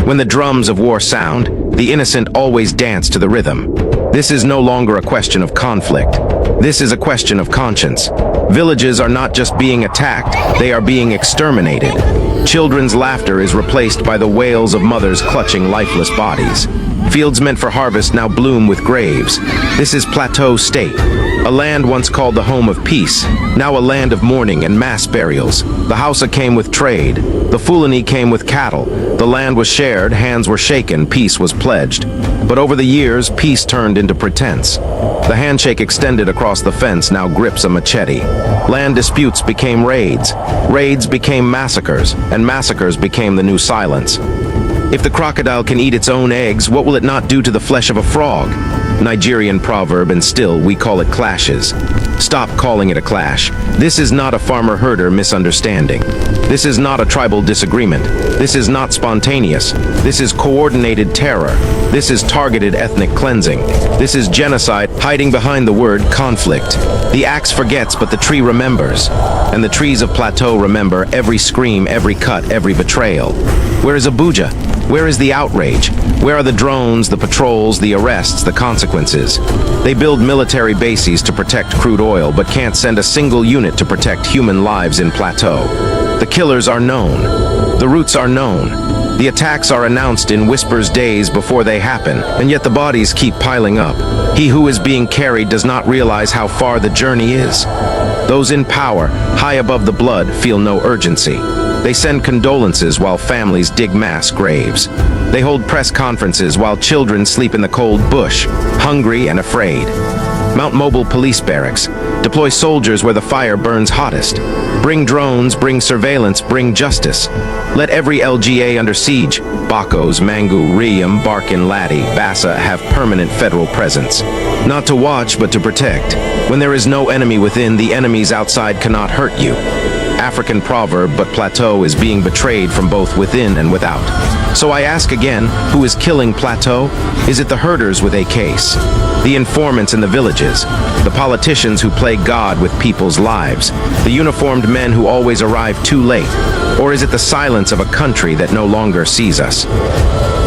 When the drums of war sound, the innocent always dance to the rhythm. This is no longer a question of conflict. This is a question of conscience. Villages are not just being attacked, they are being exterminated. Children's laughter is replaced by the wails of mothers clutching lifeless bodies. Fields meant for harvest now bloom with graves. This is Plateau State, a land once called the home of peace, now a land of mourning and mass burials. The Hausa came with trade, the Fulani came with cattle. The land was shared, hands were shaken, peace was pledged. But over the years, peace turned into pretense. The handshake extended across the fence now grips a machete. Land disputes became raids. Raids became massacres, and massacres became the new silence. If the crocodile can eat its own eggs, what will it not do to the flesh of a frog? Nigerian proverb, and still we call it clashes. Stop calling it a clash. This is not a farmer-herder misunderstanding. This is not a tribal disagreement. This is not spontaneous. This is coordinated terror. This is targeted ethnic cleansing. This is genocide hiding behind the word conflict. The axe forgets, but the tree remembers. And the trees of Plateau remember every scream, every cut, every betrayal. Where is Abuja? Where is the outrage? Where are the drones, the patrols, the arrests, the consequences? They build military bases to protect crude oil, but can't send a single unit to protect human lives in Plateau. The killers are known. The routes are known. The attacks are announced in whispers days before they happen, and yet the bodies keep piling up. He who is being carried does not realize how far the journey is. Those in power, high above the blood, feel no urgency. They send condolences while families dig mass graves. They hold press conferences while children sleep in the cold bush, hungry and afraid. Mount Mobile police barracks. Deploy soldiers where the fire burns hottest. Bring drones, bring surveillance, bring justice. Let every LGA under siege, Bakos, Mangu, Riyam, Barkin, Ladi, Bassa, have permanent federal presence. Not to watch, but to protect. When there is no enemy within, the enemies outside cannot hurt you. African proverb, but Plateau is being betrayed from both within and without. So I ask again, who is killing Plateau? Is it the herders with AKs? The informants in the villages? The politicians who play God with people's lives? The uniformed men who always arrive too late? Or is it the silence of a country that no longer sees us?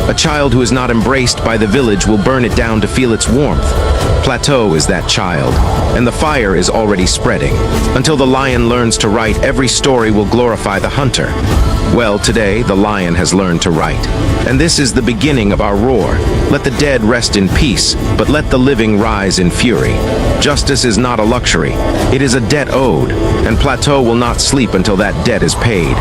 A child who is not embraced by the village will burn it down to feel its warmth. Plateau is that child, and the fire is already spreading. Until the lion learns to write, every story will glorify the hunter. Well, today, the lion has learned to write. And this is the beginning of our roar. Let the dead rest in peace, but let the living rise in fury. Justice is not a luxury. It is a debt owed, and Plateau will not sleep until that debt is paid.